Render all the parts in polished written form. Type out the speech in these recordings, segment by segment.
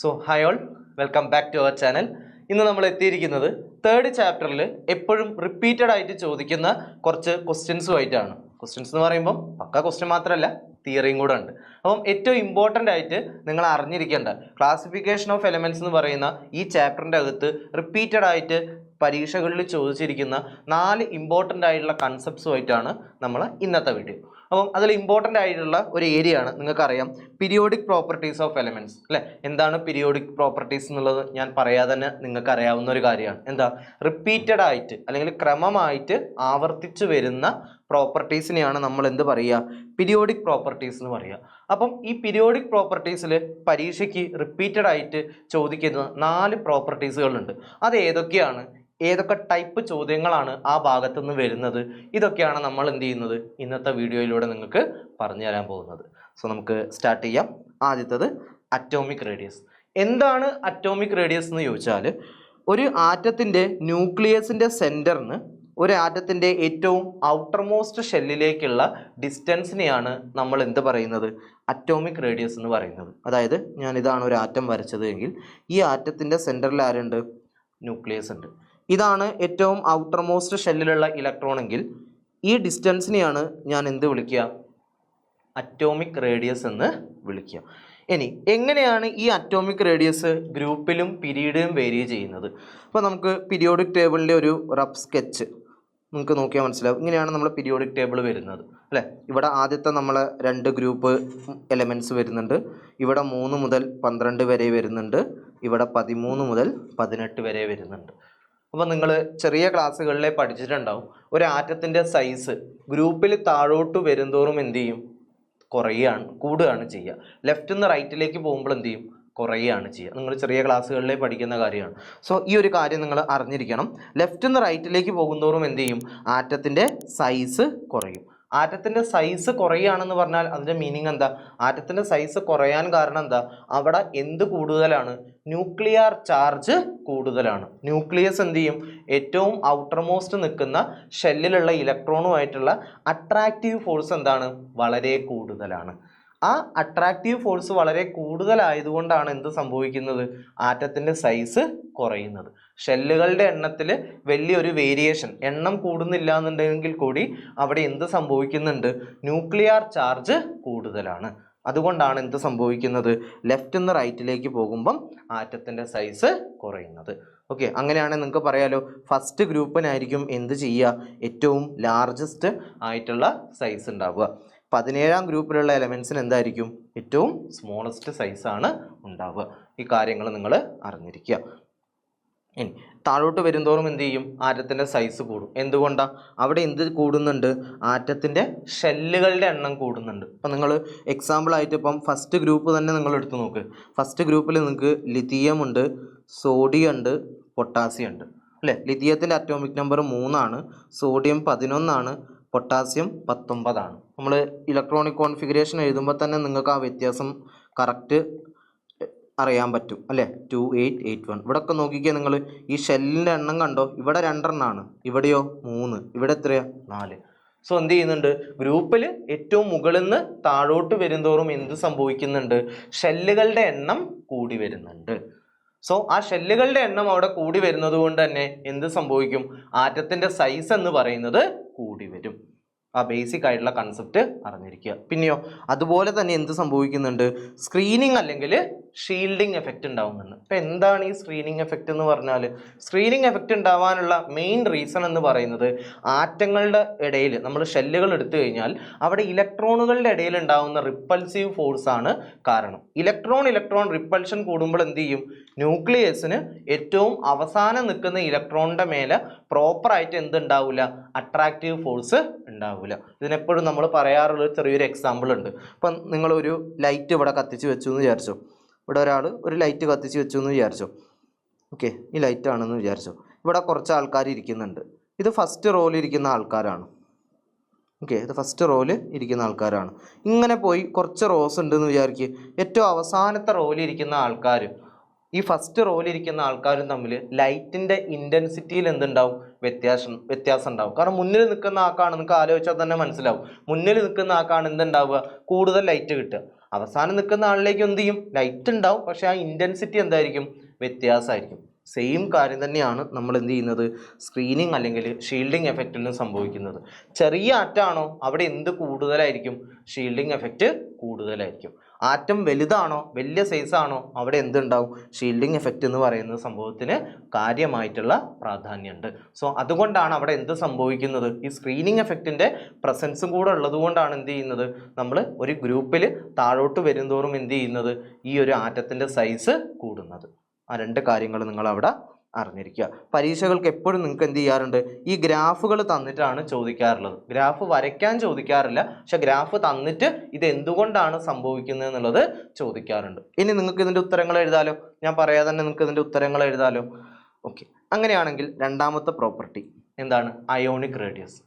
Hi all, welcome back to our channel. ഇന്ന് നമ്മൾ എത്തിയിരിക്കുന്നത് തേർഡ് ചാപ്റ്ററിൽ എപ്പോഴും റിപ്പീറ്റഡ് ആയിട്ട് ചോദിക്കുന്ന കുറച്ച് ക്വസ്റ്റ്യൻസുമായിട്ടാണ്. ക്വസ്റ്റ്യൻസ് എന്ന് പറയുമ്പോൾ പക്ക ക്വസ്റ്റ്യൻ മാത്രമല്ല, തിയറിയും കൂടെ ഉണ്ട്. അപ്പം ഏറ്റവും ഇമ്പോർട്ടൻ്റ് ആയിട്ട് നിങ്ങൾ അറിഞ്ഞിരിക്കേണ്ട ക്ലാസിഫിക്കേഷൻ ഓഫ് എലമെൻറ്റ്സ് എന്ന് പറയുന്ന ഈ ചാപ്റ്ററിൻ്റെ അകത്ത് റിപ്പീറ്റഡ് ആയിട്ട് പരീക്ഷകളിൽ ചോദിച്ചിരിക്കുന്ന 4 ഇമ്പോർട്ടൻ്റ് ആയിട്ടുള്ള കൺസെപ്റ്റ്സുമായിട്ടാണ് നമ്മൾ ഇന്നത്തെ വീഡിയോ. അപ്പം അതിൽ ഇമ്പോർട്ടൻ്റ് ആയിട്ടുള്ള ഒരു ഏരിയ ആണ്, നിങ്ങൾക്കറിയാം, പീരിയോഡിക് പ്രോപ്പർട്ടീസ് ഓഫ് എലമെൻറ്റ്സ് അല്ലേ. എന്താണ് പീരിയോഡിക് പ്രോപ്പർട്ടീസ് എന്നുള്ളത് ഞാൻ പറയാതെ തന്നെ നിങ്ങൾക്ക് അറിയാവുന്ന ഒരു കാര്യമാണ്. എന്താ, റിപ്പീറ്റഡ് ആയിട്ട് അല്ലെങ്കിൽ ക്രമമായിട്ട് ആവർത്തിച്ചു വരുന്ന പ്രോപ്പർട്ടീസിനെയാണ് നമ്മൾ എന്ത് പറയുക, പീരിയോഡിക് പ്രോപ്പർട്ടീസ് എന്ന് പറയുക. അപ്പം ഈ പീരിയോഡിക് പ്രോപ്പർട്ടീസിൽ പരീക്ഷയ്ക്ക് റിപ്പീറ്റഡ് ആയിട്ട് ചോദിക്കുന്ന 4 പ്രോപ്പർട്ടീസുകളുണ്ട്. അത് ഏതൊക്കെയാണ്, ഏതൊക്കെ ടൈപ്പ് ചോദ്യങ്ങളാണ് ആ ഭാഗത്തുനിന്ന് വരുന്നത്, ഇതൊക്കെയാണ് നമ്മൾ എന്ത് ചെയ്യുന്നത് ഇന്നത്തെ വീഡിയോയിലൂടെ നിങ്ങൾക്ക് പറഞ്ഞു തരാൻ പോകുന്നത്. സോ നമുക്ക് സ്റ്റാർട്ട് ചെയ്യാം. ആദ്യത്തത് അറ്റോമിക് റേഡിയസ്. എന്താണ് അറ്റോമിക് റേഡിയസ് എന്ന് ചോദിച്ചാൽ, ഒരു ആറ്റത്തിൻ്റെ ന്യൂക്ലിയസിൻ്റെ സെൻറ്ററിന് ഒരു ആറ്റത്തിൻ്റെ ഏറ്റവും ഔട്ടർമോസ്റ്റ് ഷെല്ലിലേക്കുള്ള ഡിസ്റ്റൻസിനെയാണ് നമ്മൾ എന്ത് പറയുന്നത്, അറ്റോമിക് റേഡിയസ് എന്ന് പറയുന്നത്. അതായത് ഇതാണ് ഒരു ആറ്റം വരച്ചത് എങ്കിൽ ഈ ആറ്റത്തിൻ്റെ സെൻറ്ററിൽ ആരുണ്ട്, ന്യൂക്ലിയസ് ഉണ്ട്. ഇതാണ് ഏറ്റവും ഔട്ടർമോസ്റ്റ് ഷെല്ലിലുള്ള ഇലക്ട്രോൺ എങ്കിൽ ഈ ഡിസ്റ്റൻസിനെയാണ് ഞാൻ എന്ത് വിളിക്കുക, അറ്റോമിക് റേഡിയസ് എന്ന് വിളിക്കുക. ഇനി എങ്ങനെയാണ് ഈ അറ്റോമിക് റേഡിയസ് ഗ്രൂപ്പിലും പീരീഡിലും വേരി ചെയ്യുന്നത്? അപ്പോൾ നമുക്ക് പീരിയോഡിക് ടേബിളിൻ്റെ ഒരു റഫ് സ്കെച്ച് നിങ്ങൾക്ക് നോക്കിയാൽ മനസ്സിലാവും. ഇങ്ങനെയാണ് നമ്മൾ പീരിയോഡിക് ടേബിൾ വരുന്നത് അല്ലേ. ഇവിടെ ആദ്യത്തെ നമ്മൾ 2 ഗ്രൂപ്പ് എലമെൻറ്റ്സ് വരുന്നുണ്ട്. ഇവിടെ 3 മുതൽ 12 വരെ വരുന്നുണ്ട്. ഇവിടെ 13 മുതൽ 18 വരെ വരുന്നുണ്ട്. അപ്പോൾ നിങ്ങൾ ചെറിയ ക്ലാസ്സുകളിലെ പഠിച്ചിട്ടുണ്ടാവും, ഒരു ആറ്റത്തിൻ്റെ സൈസ് ഗ്രൂപ്പിൽ താഴോട്ട് വരുന്തോറും എന്ത് ചെയ്യും, കൂടുകയാണ് ചെയ്യുക. ലെഫ്റ്റിൽ നിന്ന് റൈറ്റിലേക്ക് പോകുമ്പോൾ എന്ത് ചെയ്യും, കുറയുകയാണ് ചെയ്യുക. നിങ്ങൾ ചെറിയ ക്ലാസ്സുകളിലെ പഠിക്കുന്ന കാര്യമാണ്. സോ ഈ ഒരു കാര്യം നിങ്ങൾ അറിഞ്ഞിരിക്കണം. ലെഫ്റ്റിൽ നിന്ന് റൈറ്റിലേക്ക് പോകുന്തോറും എന്ത് ചെയ്യും, ആറ്റത്തിൻ്റെ സൈസ് കുറയും. ആറ്റത്തിൻ്റെ സൈസ് കുറയുകയാണെന്ന് പറഞ്ഞാൽ അതിൻ്റെ മീനിങ് എന്താ, ആറ്റത്തിൻ്റെ സൈസ് കുറയാൻ കാരണം എന്താ, അവിടെ എന്ത് കൂടുതലാണ്, ന്യൂക്ലിയർ ചാർജ് കൂടുതലാണ്. ന്യൂക്ലിയസ് എന്ത് ചെയ്യും, ഏറ്റവും ഔട്ടർമോസ്റ്റ് നിൽക്കുന്ന ഷെല്ലിലുള്ള ഇലക്ട്രോണുമായിട്ടുള്ള അട്രാക്റ്റീവ് ഫോഴ്സ് എന്താണ്, വളരെ കൂടുതലാണ്. ആ അട്രാക്റ്റീവ് ഫോഴ്സ് വളരെ കൂടുതലായതുകൊണ്ടാണ് എന്ത് സംഭവിക്കുന്നത്, ആറ്റത്തിൻ്റെ സൈസ് കുറയുന്നത്. ഷെല്ലുകളുടെ എണ്ണത്തിൽ വലിയൊരു വേരിയേഷൻ, എണ്ണം കൂടുന്നില്ല എന്നുണ്ടെങ്കിൽ കൂടി അവിടെ എന്ത് സംഭവിക്കുന്നുണ്ട്, ന്യൂക്ലിയർ ചാർജ് കൂടുതലാണ്. അതുകൊണ്ടാണ് എന്ത് സംഭവിക്കുന്നത്, ലെഫ്റ്റ് നിന്ന് റൈറ്റിലേക്ക് പോകുമ്പം ആറ്റത്തിൻ്റെ സൈസ് കുറയുന്നത്. ഓക്കെ, അങ്ങനെയാണെങ്കിൽ നിങ്ങൾക്ക് പറയാലോ, ഫസ്റ്റ് ഗ്രൂപ്പിനായിരിക്കും എന്ത് ചെയ്യുക, ഏറ്റവും ലാർജസ്റ്റ് ആയിട്ടുള്ള സൈസ് ഉണ്ടാവുക. 17ാം ഗ്രൂപ്പിലുള്ള എലമെൻസിന് എന്തായിരിക്കും, ഏറ്റവും സ്മോളസ്റ്റ് സൈസാണ് ഉണ്ടാവുക. ഈ കാര്യങ്ങൾ നിങ്ങൾ അറിഞ്ഞിരിക്കുക. ഇനി താഴോട്ട് വരുന്തോറും എന്ത് ചെയ്യും, ആറ്റത്തിൻ്റെ സൈസ് കൂടും. എന്തുകൊണ്ടാണ്, അവിടെ എന്ത് കൂടുന്നുണ്ട്, ആറ്റത്തിൻ്റെ ഷെല്ലുകളുടെ എണ്ണം കൂടുന്നുണ്ട്. അപ്പം നിങ്ങൾ എക്സാമ്പിളായിട്ട് ഇപ്പം ഫസ്റ്റ് ഗ്രൂപ്പ് തന്നെ നിങ്ങൾ എടുത്ത് നോക്ക്. ഫസ്റ്റ് ഗ്രൂപ്പിൽ നിങ്ങൾക്ക് ലിഥിയം ഉണ്ട്, സോഡിയം ഉണ്ട്, പൊട്ടാസ്യം ഉണ്ട് അല്ലേ. ലിഥിയത്തിൻ്റെ അറ്റോമിക് നമ്പർ 3 ആണ്, സോഡിയം 11 ആണ്, പൊട്ടാസ്യം 19 ആണ്. നമ്മൾ ഇലക്ട്രോണിക് കോൺഫിഗറേഷൻ എഴുതുമ്പോൾ തന്നെ നിങ്ങൾക്ക് ആ വ്യത്യാസം കറക്റ്റ് അറിയാൻ പറ്റും അല്ലേ. 2 8 8 1. ഇവിടെ ഒക്കെ നോക്കിക്കുക, നിങ്ങൾ ഈ ഷെല്ലിൻ്റെ എണ്ണം കണ്ടോ, ഇവിടെ 2 എണ്ണമാണ്, ഇവിടെയോ 3, ഇവിടെ എത്രയാ, 4. സോ എന്ത് ചെയ്യുന്നുണ്ട്, ഗ്രൂപ്പിൽ ഏറ്റവും മുകളിൽ നിന്ന് താഴോട്ട് വരുന്തോറും എന്ത് സംഭവിക്കുന്നുണ്ട്, ഷെല്ലുകളുടെ എണ്ണം കൂടി വരുന്നുണ്ട്. സോ ആ ഷെല്ലുകളുടെ എണ്ണം അവിടെ കൂടി വരുന്നത് കൊണ്ട് തന്നെ എന്ത് സംഭവിക്കും, ആറ്റത്തിൻ്റെ സൈസ് എന്ന് പറയുന്നത് കൂടി വരും. ആ ബേസിക് ആയിട്ടുള്ള കൺസെപ്റ്റ് അറിഞ്ഞിരിക്കുക. പിന്നെയോ അതുപോലെ തന്നെ എന്ത് സംഭവിക്കുന്നുണ്ട്, സ്ക്രീനിങ് അല്ലെങ്കിൽ ഷീൽഡിങ് എഫക്റ്റ് ഉണ്ടാവുന്നുണ്ട്. അപ്പം എന്താണ് ഈ സ്ക്രീനിങ് എഫക്റ്റ് എന്ന് പറഞ്ഞാൽ, സ്ക്രീനിങ് എഫക്റ്റ് ഉണ്ടാവാനുള്ള മെയിൻ റീസൺ എന്ന് പറയുന്നത് ആറ്റങ്ങളുടെ ഇടയിൽ നമ്മൾ ഷെല്ലുകൾ എടുത്തു കഴിഞ്ഞാൽ അവിടെ ഇലക്ട്രോണുകളുടെ ഇടയിൽ ഉണ്ടാകുന്ന റിപ്പൾസീവ് ഫോഴ്സ് ആണ് കാരണം. ഇലക്ട്രോൺ റിപ്പൾഷൻ കൂടുമ്പോൾ എന്ത് ചെയ്യും, ന്യൂക്ലിയസിന് ഏറ്റവും അവസാനം നിൽക്കുന്ന ഇലക്ട്രോണിൻ്റെ മേലെ പ്രോപ്പറായിട്ട് എന്തുണ്ടാവില്ല, അട്രാക്റ്റീവ് ഫോഴ്സ് ഉണ്ടാവില്ല. ഇതിനെപ്പോഴും നമ്മൾ പറയാറുള്ള ചെറിയൊരു എക്സാമ്പിൾ ഉണ്ട്. ഇപ്പം നിങ്ങളൊരു ലൈറ്റ് ഇവിടെ കത്തിച്ച് വെച്ചു എന്ന് വിചാരിച്ചോ, ഇവിടെ ഒരാൾ ഒരു ലൈറ്റ് കത്തിച്ച് വെച്ചു എന്ന് വിചാരിച്ചോ. ഓക്കെ, ഈ ലൈറ്റാണെന്ന് വിചാരിച്ചോ. ഇവിടെ കുറച്ച് ആൾക്കാർ ഇരിക്കുന്നുണ്ട്. ഇത് ഫസ്റ്റ് റോയിൽ ഇരിക്കുന്ന ആൾക്കാരാണ്. ഓക്കെ, ഇത് ഫസ്റ്റ് റോയിൽ ഇരിക്കുന്ന ആൾക്കാരാണ്. ഇങ്ങനെ പോയി കുറച്ച് റോസ് ഉണ്ടെന്ന് വിചാരിക്കുക. ഏറ്റവും അവസാനത്തെ റോയിൽ ഇരിക്കുന്ന ആൾക്കാർ ഈ ഫസ്റ്റ് റോയിലിരിക്കുന്ന ആൾക്കാരും തമ്മിൽ ലൈറ്റിൻ്റെ ഇൻറ്റൻസിറ്റിയിൽ എന്തുണ്ടാവും, വ്യത്യാസം ഉണ്ടാവും. കാരണം മുന്നിൽ നിൽക്കുന്ന ആൾക്കാണ്, നിങ്ങൾക്ക് ആലോചിച്ചാൽ തന്നെ മനസ്സിലാവും, മുന്നിൽ നിൽക്കുന്ന ആൾക്കാണ് എന്തുണ്ടാവുക, കൂടുതൽ ലൈറ്റ് കിട്ടുക. അവസാനം നിൽക്കുന്ന ആളിലേക്ക് എന്ത് ചെയ്യും, ലൈറ്റ് ഉണ്ടാവും, പക്ഷെ ആ ഇൻറ്റൻസിറ്റി എന്തായിരിക്കും, വ്യത്യാസമായിരിക്കും. സെയിം കാര്യം തന്നെയാണ് നമ്മൾ എന്ത് ചെയ്യുന്നത്, സ്ക്രീനിങ് അല്ലെങ്കിൽ ഷീൽഡിങ് എഫക്റ്റിലും സംഭവിക്കുന്നത്. ചെറിയ ആറ്റാണോ അവിടെ എന്ത് കൂടുതലായിരിക്കും, ഷീൽഡിങ് എഫക്റ്റ് കൂടുതലായിരിക്കും. ആറ്റം വലുതാണോ, വലിയ സൈസാണോ, അവിടെ എന്തുണ്ടാവും, ഷീൽഡിങ് എഫക്റ്റ് എന്ന് പറയുന്ന സംഭവത്തിന് കാര്യമായിട്ടുള്ള പ്രാധാന്യമുണ്ട്. സോ അതുകൊണ്ടാണ് അവിടെ എന്ത് സംഭവിക്കുന്നത്, ഈ സ്ക്രീനിങ് എഫക്റ്റിൻ്റെ പ്രസൻസും കൂടെ ഉള്ളത് കൊണ്ടാണ് എന്ത് ചെയ്യുന്നത്, നമ്മൾ ഒരു ഗ്രൂപ്പിൽ താഴോട്ട് വരുന്തോറും എന്ത് ചെയ്യുന്നത്, ഈ ഒരു ആറ്റത്തിൻ്റെ സൈസ് കൂടുന്നത്. ആ രണ്ട് കാര്യങ്ങൾ നിങ്ങൾ അവിടെ അറിഞ്ഞിരിക്കുക. പരീക്ഷകൾക്ക് എപ്പോഴും നിങ്ങൾക്ക് എന്ത് ചെയ്യാറുണ്ട്, ഈ ഗ്രാഫുകൾ തന്നിട്ടാണ് ചോദിക്കാറുള്ളത്. ഗ്രാഫ് വരയ്ക്കാൻ ചോദിക്കാറില്ല, പക്ഷെ ഗ്രാഫ് തന്നിട്ട് ഇത് എന്തുകൊണ്ടാണ് സംഭവിക്കുന്നത് എന്നുള്ളത് ചോദിക്കാറുണ്ട്. ഇനി നിങ്ങൾക്ക് ഇതിൻ്റെ ഉത്തരങ്ങൾ എഴുതാലോ, ഞാൻ പറയാതെ തന്നെ നിങ്ങൾക്ക് ഇതിൻ്റെ ഉത്തരങ്ങൾ എഴുതാലോ. ഓക്കെ, അങ്ങനെയാണെങ്കിൽ രണ്ടാമത്തെ പ്രോപ്പർട്ടി എന്താണ്, അയോണിക് റേഡിയസ്.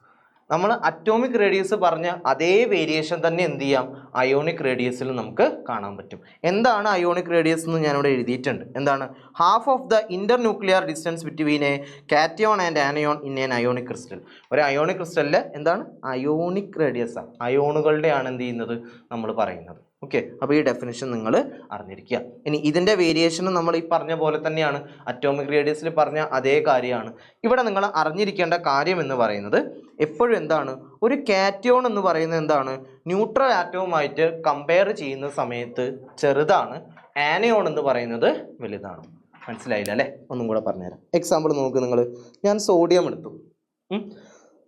നമ്മൾ അറ്റോമിക് റേഡിയസ് പറഞ്ഞ അതേ വേരിയേഷൻ തന്നെ എന്ത് ചെയ്യാം, അയോണിക് റേഡിയസിൽ നമുക്ക് കാണാൻ പറ്റും. എന്താണ് അയോണിക് റേഡിയസ് എന്ന് ഞാനിവിടെ എഴുതിയിട്ടുണ്ട്. എന്താണ്, half of the Inter nuclear distance between A cation and anion in N ionic crystal. ഒരു അയോണിക് ക്രിസ്റ്റലിൽ എന്താണ്, അയോണിക് റേഡിയസ് ആണ്, അയോണുകളുടെയാണ് എന്ത് ചെയ്യുന്നത് നമ്മൾ പറയുന്നത്. ഓക്കെ, അപ്പോൾ ഈ ഡെഫിനിഷൻ നിങ്ങൾ അറിഞ്ഞിരിക്കുക. ഇനി ഇതിൻ്റെ വേരിയേഷൻ നമ്മൾ ഈ പറഞ്ഞ പോലെ തന്നെയാണ്, അറ്റോമിക് റേഡിയസിൽ പറഞ്ഞ അതേ കാര്യമാണ്. ഇവിടെ നിങ്ങൾ അറിഞ്ഞിരിക്കേണ്ട കാര്യം എന്ന് പറയുന്നത് എപ്പോഴും എന്താണ്, ഒരു കാറ്റയോൺ എന്ന് പറയുന്നത് എന്താണ്, ന്യൂട്രൽ ആറ്റവുമായിട്ട് കമ്പയർ ചെയ്യുന്ന സമയത്ത് ചെറുതാണ്, ആനയോൺ എന്ന് പറയുന്നത് വലുതാണ്. മനസ്സിലായില്ല അല്ലേ? ഒന്നും കൂടെ പറഞ്ഞുതരാം. എക്സാമ്പിൾ നോക്ക് നിങ്ങൾ, ഞാൻ സോഡിയം എടുത്തു,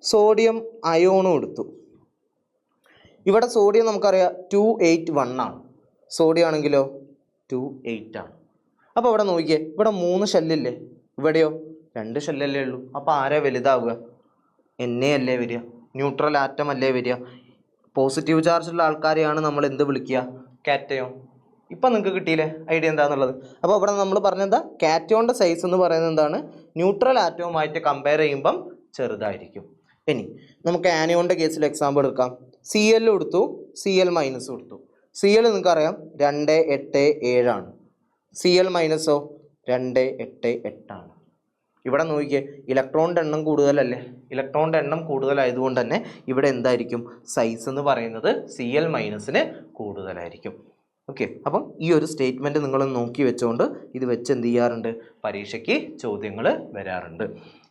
സോഡിയം അയോണും എടുത്തു. ഇവിടെ സോഡിയം നമുക്കറിയാം 281 ആണ്, സോഡിയം ആണെങ്കിലോ 28 ആണ്. അപ്പോൾ ഇവിടെ നോക്കിയേ, ഇവിടെ 3 ഷെല്ലില്ലേ, ഇവിടെയോ 2 ഷെല്ലല്ലേ ഉള്ളൂ. അപ്പോൾ ആരാ വലുതാവുക, എന്നെ അല്ലേ വരിക, ന്യൂട്രൽ ആറ്റം അല്ലേ വരിക. പോസിറ്റീവ് ചാർജുള്ള ആൾക്കാരെയാണ് നമ്മൾ എന്ത് വിളിക്കുക, കാറ്റയോൺ. ഇപ്പം നിങ്ങൾക്ക് കിട്ടിയില്ലേ ഐഡിയ എന്താണെന്നുള്ളത്. അപ്പോൾ ഇവിടെ നമ്മൾ പറഞ്ഞെന്താ, കാറ്റയോണിൻ്റെ സൈസ് എന്ന് പറയുന്നത് എന്താണ്, ന്യൂട്രൽ ആറ്റവുമായിട്ട് കമ്പയർ ചെയ്യുമ്പം ചെറുതായിരിക്കും. ഇനി നമുക്ക് ആനയോണിൻ്റെ കേസിൽ എക്സാമ്പിൾ എടുക്കാം. Cl കൊടുത്തു, Cl മൈനസ് കൊടുത്തു. Cl നിങ്ങൾക്കറിയാം 287 ആണ്, Cl മൈനസോ 288 ആണ്. ഇവിടെ നോക്കിയേ, ഇലക്ട്രോണിൻ്റെ എണ്ണം കൂടുതലല്ലേ, ഇലക്ട്രോണിൻ്റെ എണ്ണം കൂടുതലായതുകൊണ്ട് തന്നെ ഇവിടെ എന്തായിരിക്കും, സൈസ് എന്ന് പറയുന്നത് Cl മൈനസിന് കൂടുതലായിരിക്കും. ഓക്കെ, അപ്പം ഈ ഒരു സ്റ്റേറ്റ്മെൻറ്റ് നിങ്ങൾ നോക്കി വെച്ചുകൊണ്ട് ഇത് വെച്ച് എന്ത് ചെയ്യാറുണ്ട്, പരീക്ഷയ്ക്ക് ചോദ്യങ്ങൾ വരാറുണ്ട്.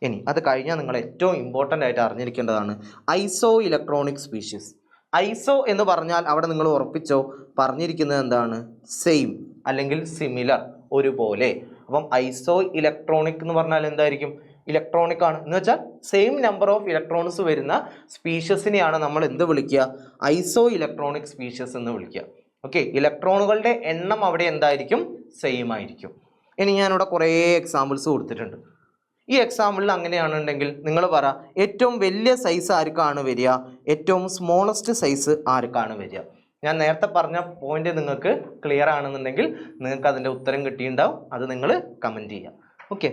ഇനി അത് കഴിഞ്ഞാൽ നിങ്ങൾ ഏറ്റവും ഇമ്പോർട്ടൻ്റ് ആയിട്ട് അറിഞ്ഞിരിക്കേണ്ടതാണ് ഐസോ ഇലക്ട്രോണിക് സ്പീഷീസ്. ഐസോ എന്ന് പറഞ്ഞാൽ അവിടെ നിങ്ങൾ ഉറപ്പിച്ചോ, പറഞ്ഞിരിക്കുന്നത് എന്താണ്, സെയിം അല്ലെങ്കിൽ സിമിലർ, ഒരുപോലെ. അപ്പം ഐസോ ഇലക്ട്രോണിക് എന്ന് പറഞ്ഞാൽ എന്തായിരിക്കും, ഇലക്ട്രോണിക് ആണ് എന്ന് വെച്ചാൽ സെയിം നമ്പർ ഓഫ് ഇലക്ട്രോൺസ് വരുന്ന സ്പീഷ്യസിനെയാണ് നമ്മൾ എന്ത് വിളിക്കുക, ഐസോ ഇലക്ട്രോണിക് സ്പീഷ്യസ് എന്ന് വിളിക്കുക. ഓക്കെ, ഇലക്ട്രോണുകളുടെ എണ്ണം അവിടെ എന്തായിരിക്കും, സെയിം ആയിരിക്കും. ഇനി ഞാനിവിടെ കുറേ എക്സാമ്പിൾസ് കൊടുത്തിട്ടുണ്ട്. ഈ എക്സാമ്പിളിൽ അങ്ങനെയാണെന്നുണ്ടെങ്കിൽ നിങ്ങൾ പറ, ഏറ്റവും വലിയ സൈസ് ആർക്കാണ് വരിക, ഏറ്റവും സ്മോളസ്റ്റ് സൈസ് ആർക്കാണ് വരിക. ഞാൻ നേരത്തെ പറഞ്ഞ പോയിന്റ് നിങ്ങൾക്ക് ക്ലിയർ ആണെന്നുണ്ടെങ്കിൽ നിങ്ങൾക്ക് അതിൻ്റെ ഉത്തരം കിട്ടിയിട്ടുണ്ടാവും, അത് നിങ്ങൾ കമൻറ്റ് ചെയ്യാം. ഓക്കെ,